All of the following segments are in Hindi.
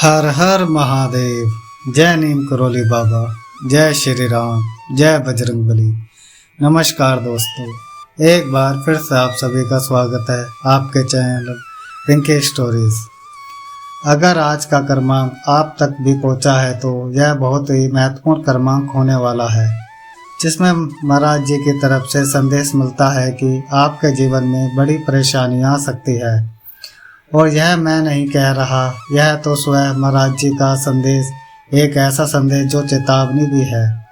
हर हर महादेव। जय नीम करोली बाबा, जय श्री राम, जय बजरंगबली। नमस्कार दोस्तों, एक बार फिर से आप सभी का स्वागत है आपके चैनल पिंकी स्टोरीज। अगर आज का क्रमांक आप तक भी पहुंचा है तो यह बहुत ही महत्वपूर्ण क्रमांक होने वाला है, जिसमें महाराज जी की तरफ से संदेश मिलता है कि आपके जीवन में बड़ी परेशानी आ सकती है। और यह मैं नहीं कह रहा, यह तो स्वयं महाराज जी का संदेश, एक ऐसा संदेश जो चेतावनी भी है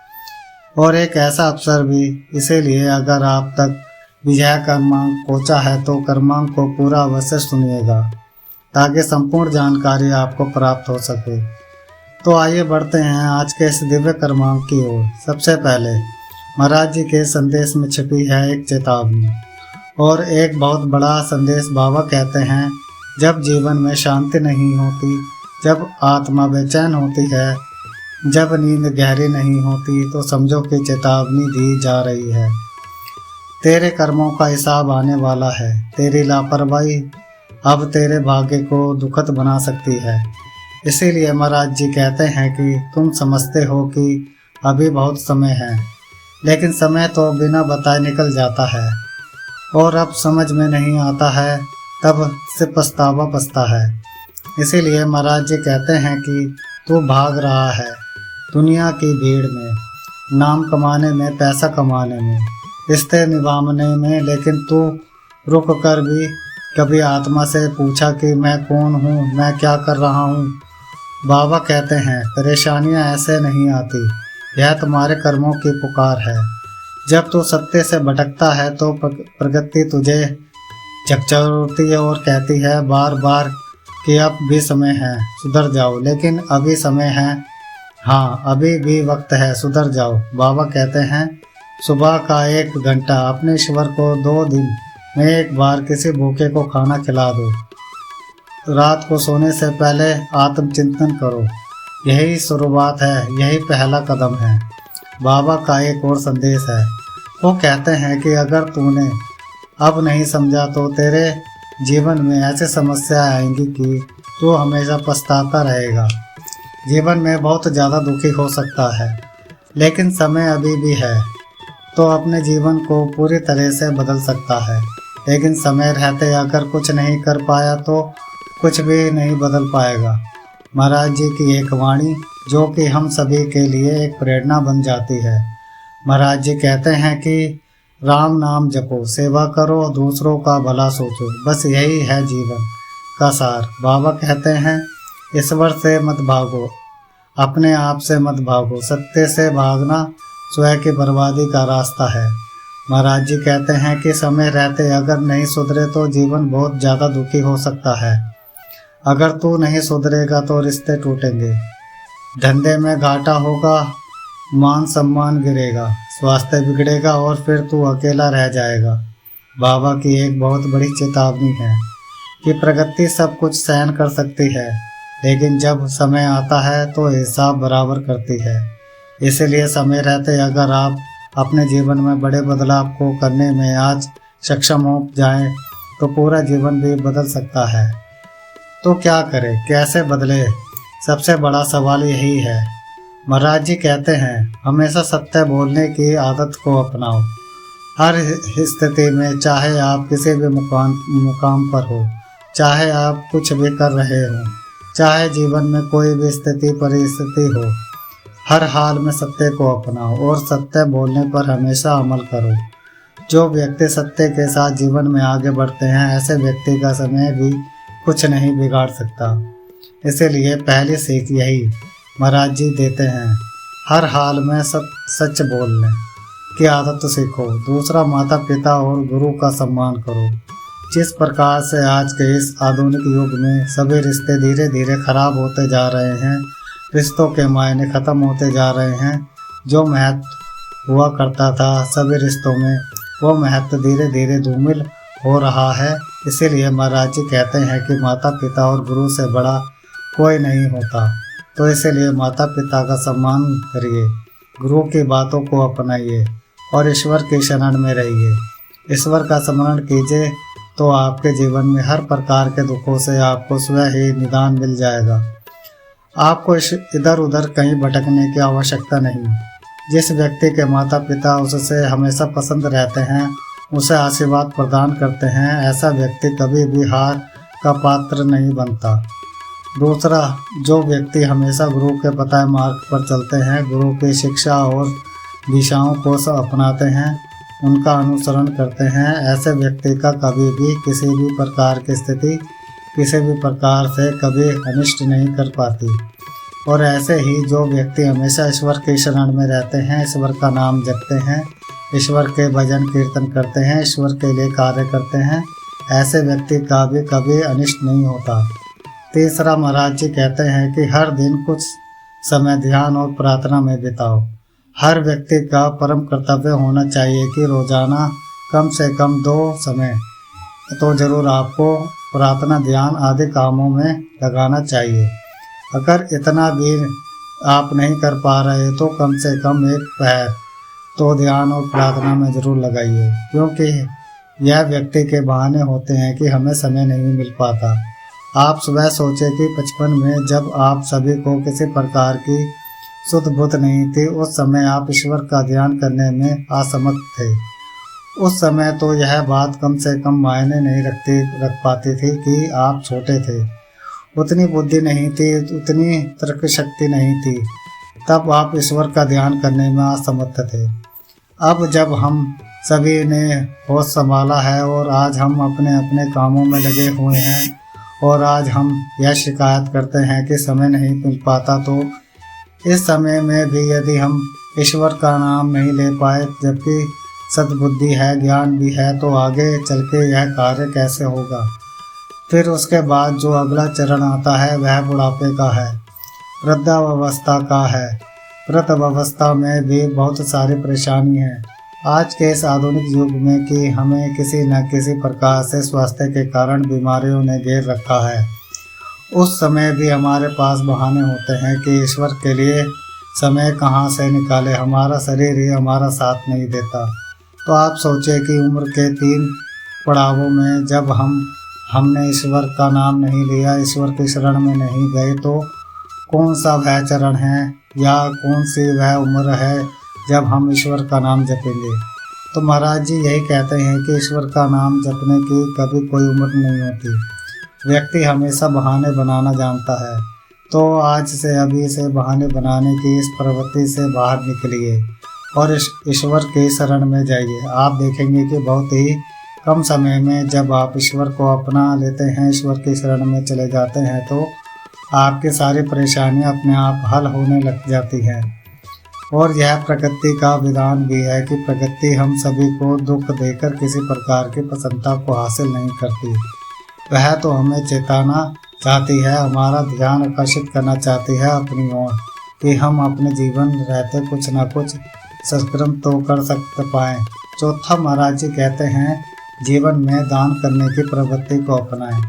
और एक ऐसा अवसर भी। इसीलिए अगर आप तक भी यह क्रमांक पहुंचा है तो क्रमांक को पूरा अवश्य सुनिएगा ताकि संपूर्ण जानकारी आपको प्राप्त हो सके। तो आइए बढ़ते हैं आज के इस दिव्य क्रमांक की ओर। सबसे पहले महाराज जी के संदेश में छिपी है एक चेतावनी और एक बहुत बड़ा संदेश। बाबा कहते हैं, जब जीवन में शांति नहीं होती, जब आत्मा बेचैन होती है, जब नींद गहरी नहीं होती, तो समझो कि चेतावनी दी जा रही है। तेरे कर्मों का हिसाब आने वाला है। तेरी लापरवाही अब तेरे भाग्य को दुखद बना सकती है। इसीलिए महाराज जी कहते हैं कि तुम समझते हो कि अभी बहुत समय है, लेकिन समय तो बिना बताए निकल जाता है और अब समझ में नहीं आता है, तब से पछतावा बचता है। इसीलिए महाराज जी कहते हैं कि तू भाग रहा है दुनिया की भीड़ में, नाम कमाने में, पैसा कमाने में, रिश्ते निभाने में, लेकिन तू रुक कर भी कभी आत्मा से पूछा कि मैं कौन हूँ, मैं क्या कर रहा हूँ। बाबा कहते हैं, परेशानियाँ ऐसे नहीं आती, यह तुम्हारे कर्मों की पुकार है। जब तू सत्य से भटकता है तो प्रकृति तुझे झकझोरती है और कहती है बार बार कि अब भी समय है, सुधर जाओ। लेकिन अभी समय है, हाँ अभी भी वक्त है, सुधर जाओ। बाबा कहते हैं, सुबह का 1 घंटा अपने ईश्वर को 2 दिन में एक बार किसी भूखे को खाना खिला दो। रात को सोने से पहले आत्मचिंतन करो। यही शुरुआत है, यही पहला कदम है। बाबा का एक और संदेश है। वो कहते हैं कि अगर तूने अब नहीं समझा तो तेरे जीवन में ऐसी समस्या आएंगी कि तू हमेशा पछताता रहेगा। जीवन में बहुत ज़्यादा दुखी हो सकता है, लेकिन समय अभी भी है तो अपने जीवन को पूरी तरह से बदल सकता है। लेकिन समय रहते अगर कुछ नहीं कर पाया तो कुछ भी नहीं बदल पाएगा। महाराज जी की एक वाणी जो कि हम सभी के लिए एक प्रेरणा बन जाती है। महाराज जी कहते हैं कि राम नाम जपो, सेवा करो, दूसरों का भला सोचो, बस यही है जीवन का सार। बाबा कहते हैं, ईश्वर से मत भागो, अपने आप से मत भागो, सत्य से भागना स्वयं की बर्बादी का रास्ता है। महाराज जी कहते हैं कि समय रहते अगर नहीं सुधरे तो जीवन बहुत ज़्यादा दुखी हो सकता है। अगर तू नहीं सुधरेगा तो रिश्ते टूटेंगे, धंधे में घाटा होगा, मान सम्मान गिरेगा, स्वास्थ्य बिगड़ेगा और फिर तू अकेला रह जाएगा। बाबा की एक बहुत बड़ी चेतावनी है कि प्रकृति सब कुछ सहन कर सकती है, लेकिन जब समय आता है तो हिसाब बराबर करती है। इसलिए समय रहते अगर आप अपने जीवन में बड़े बदलाव को करने में आज सक्षम हो जाएं, तो पूरा जीवन भी बदल सकता है। तो क्या करें, कैसे बदले? सबसे बड़ा सवाल यही है। महाराज जी कहते हैं, हमेशा सत्य बोलने की आदत को अपनाओ। हर स्थिति में, चाहे आप किसी भी मुकाम पर हो, चाहे आप कुछ भी कर रहे हो, चाहे जीवन में कोई भी स्थिति परिस्थिति हो, हर हाल में सत्य को अपनाओ और सत्य बोलने पर हमेशा अमल करो। जो व्यक्ति सत्य के साथ जीवन में आगे बढ़ते हैं, ऐसे व्यक्ति का समय भी कुछ नहीं बिगाड़ सकता। इसीलिए पहली सीख यही महाराज जी देते हैं, हर हाल में सच बोलने की आदत सीखो। दूसरा, माता पिता और गुरु का सम्मान करो। जिस प्रकार से आज के इस आधुनिक युग में सभी रिश्ते धीरे धीरे खराब होते जा रहे हैं, रिश्तों के मायने ख़त्म होते जा रहे हैं। जो महत्व हुआ करता था सभी रिश्तों में, वो महत्व धीरे धीरे धूमिल हो रहा है। इसीलिए महाराज जी कहते हैं कि माता पिता और गुरु से बड़ा कोई नहीं होता। तो इसलिए माता पिता का सम्मान करिए, गुरु की बातों को अपनाइए और ईश्वर की शरण में रहिए। ईश्वर का स्मरण कीजिए तो आपके जीवन में हर प्रकार के दुखों से आपको स्वयं ही निदान मिल जाएगा। आपको इधर उधर कहीं भटकने की आवश्यकता नहीं। जिस व्यक्ति के माता पिता उससे हमेशा पसंद रहते हैं, उसे आशीर्वाद प्रदान करते हैं, ऐसा व्यक्ति कभी भी हार का पात्र नहीं बनता। दूसरा, जो व्यक्ति हमेशा गुरु के बताए मार्ग पर चलते हैं, गुरु की शिक्षा और दिशाओं को अपनाते हैं, उनका अनुसरण करते हैं, ऐसे व्यक्ति का कभी भी किसी भी प्रकार की स्थिति किसी भी प्रकार से कभी अनिष्ट नहीं कर पाती। और ऐसे ही जो व्यक्ति हमेशा ईश्वर के शरण में रहते हैं, ईश्वर का नाम जपते हैं, ईश्वर के भजन कीर्तन करते हैं, ईश्वर के लिए कार्य करते हैं, ऐसे व्यक्ति का भी कभी अनिष्ट नहीं होता। तीसरा, महाराज जी कहते हैं कि हर दिन कुछ समय ध्यान और प्रार्थना में बिताओ। हर व्यक्ति का परम कर्तव्य होना चाहिए कि रोजाना कम से कम 2 समय तो जरूर आपको प्रार्थना, ध्यान आदि कामों में लगाना चाहिए। अगर इतना भी आप नहीं कर पा रहे तो कम से कम 1 पहर तो ध्यान और प्रार्थना में जरूर लगाइए, क्योंकि यह व्यक्ति के बहाने होते हैं कि हमें समय नहीं मिल पाता। आप सुबह सोचे कि बचपन में जब आप सभी को किसी प्रकार की सुध बुध नहीं थी, उस समय आप ईश्वर का ध्यान करने में असमर्थ थे। उस समय तो यह बात कम से कम मायने नहीं रख पाती थी कि आप छोटे थे, उतनी बुद्धि नहीं थी, उतनी तर्क शक्ति नहीं थी, तब आप ईश्वर का ध्यान करने में असमर्थ थे। अब जब हम सभी ने होश संभाला है और आज हम अपने अपने कामों में लगे हुए हैं और आज हम यह शिकायत करते हैं कि समय नहीं मिल पाता, तो इस समय में भी यदि हम ईश्वर का नाम नहीं ले पाए, जबकि सद्बुद्धि है, ज्ञान भी है, तो आगे चल के यह कार्य कैसे होगा। फिर उसके बाद जो अगला चरण आता है वह बुढ़ापे का है, वृद्धावस्था का है। वृद्धावस्था में भी बहुत सारी परेशानी है आज के इस आधुनिक युग में कि हमें किसी न किसी प्रकार से स्वास्थ्य के कारण बीमारियों ने घेर रखा है। उस समय भी हमारे पास बहाने होते हैं कि ईश्वर के लिए समय कहाँ से निकाले, हमारा शरीर ही हमारा साथ नहीं देता। तो आप सोचिए कि उम्र के 3 पड़ावों में जब हमने ईश्वर का नाम नहीं लिया, ईश्वर की शरण में नहीं गए, तो कौन सा वह चरण है या कौन सी वह उम्र है जब हम ईश्वर का नाम जपेंगे। तो महाराज जी यही कहते हैं कि ईश्वर का नाम जपने की कभी कोई उम्र नहीं होती। व्यक्ति हमेशा बहाने बनाना जानता है, तो आज से अभी से बहाने बनाने की इस प्रवृत्ति से बाहर निकलिए और ईश्वर के शरण में जाइए। आप देखेंगे कि बहुत ही कम समय में जब आप ईश्वर को अपना लेते हैं, ईश्वर की शरण में चले जाते हैं, तो आपकी सारी परेशानियां अपने आप हल होने लग जाती हैं। और यह प्रकृति का विधान भी है कि प्रकृति हम सभी को दुख देकर किसी प्रकार की प्रसन्नता को हासिल नहीं करती। वह तो हमें चेताना चाहती है, हमारा ध्यान आकर्षित करना चाहती है अपनी ओर, कि हम अपने जीवन रहते कुछ न कुछ सत्कर्म तो कर सकते पाएँ। चौथा, महाराज जी कहते हैं जीवन में दान करने की प्रवृत्ति को अपनाएं।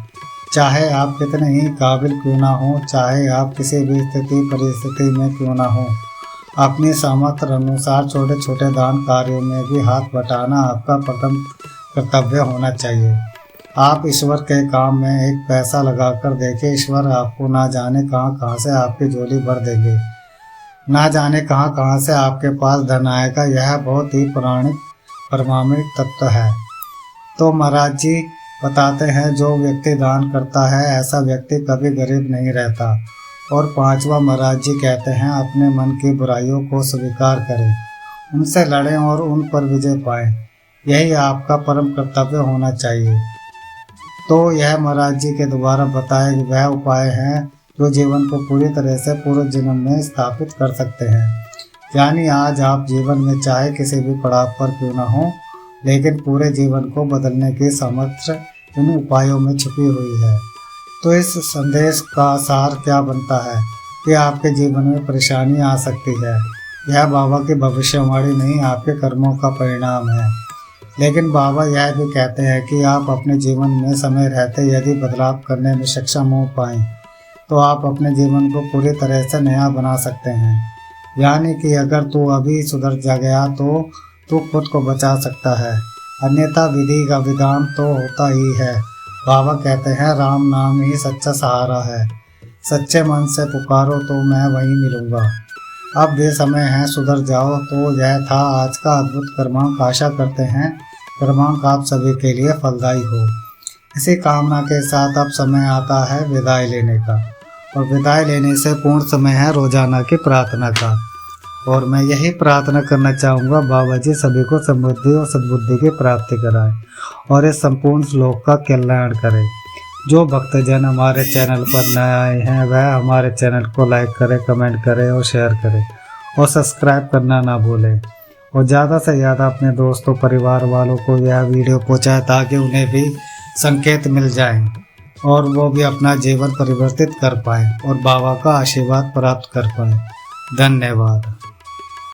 चाहे आप कितने ही काबिल क्यों ना हो, चाहे आप किसी भी स्थिति परिस्थिति में क्यों ना हो, अपनी सामर्थ्य अनुसार छोटे छोटे दान कार्यों में भी हाथ बटाना आपका प्रथम कर्तव्य होना चाहिए। आप ईश्वर के काम में 1 पैसा लगाकर देखें, ईश्वर आपको ना जाने कहाँ कहाँ से आपकी झोली भर देंगे, ना जाने कहाँ कहाँ से आपके पास धन आएगा। यह बहुत ही प्रामाणिक तत्व है। तो महाराज जी बताते हैं जो व्यक्ति दान करता है ऐसा व्यक्ति कभी गरीब नहीं रहता। और 5वां, महाराज जी कहते हैं अपने मन की बुराइयों को स्वीकार करें, उनसे लड़ें और उन पर विजय पाएं। यही आपका परम कर्तव्य होना चाहिए। तो यह महाराज जी के द्वारा बताए वह उपाय हैं जो जीवन को पूरी तरह से पूर्व जन्म में स्थापित कर सकते हैं। यानी आज आप जीवन में चाहे किसी भी पड़ाव पर क्यों न हो, लेकिन पूरे जीवन को बदलने की सामर्थ्य इन उपायों में छुपी हुई है। तो इस संदेश का सार क्या बनता है कि आपके जीवन में परेशानी आ सकती है। यह बाबा की भविष्यवाणी नहीं, आपके कर्मों का परिणाम है। लेकिन बाबा यह भी कहते हैं कि आप अपने जीवन में समय रहते यदि बदलाव करने में सक्षम हो पाएँ तो आप अपने जीवन को पूरी तरह से नया बना सकते हैं। यानी कि अगर तू अभी सुधर जा गया तो तू खुद को बचा सकता है, अन्यथा विधि का विधान तो होता ही है। बाबा कहते हैं राम नाम ही सच्चा सहारा है। सच्चे मन से पुकारो तो मैं वहीं मिलूंगा। अब ये समय है सुधर जाओ। तो यह था आज का अद्भुत क्रमांक। आशा करते हैं क्रमांक आप सभी के लिए फलदायी हो। इसी कामना के साथ अब समय आता है विदाई लेने का, और विदाई लेने से पूर्ण समय है रोजाना की प्रार्थना का। और मैं यही प्रार्थना करना चाहूँगा, बाबा जी सभी को समृद्धि और सद्बुद्धि की प्राप्ति कराए और इस संपूर्ण श्लोक का कल्याण करे। जो भक्तजन हमारे चैनल पर नए आए हैं वह हमारे चैनल को लाइक करें, कमेंट करें और शेयर करें और सब्सक्राइब करना ना भूलें। और ज़्यादा से ज़्यादा अपने दोस्तों परिवार वालों को यह वीडियो पहुँचाएं ताकि उन्हें भी संकेत मिल जाए और वो भी अपना जीवन परिवर्तित कर पाएँ और बाबा का आशीर्वाद प्राप्त कर पाएँ। धन्यवाद।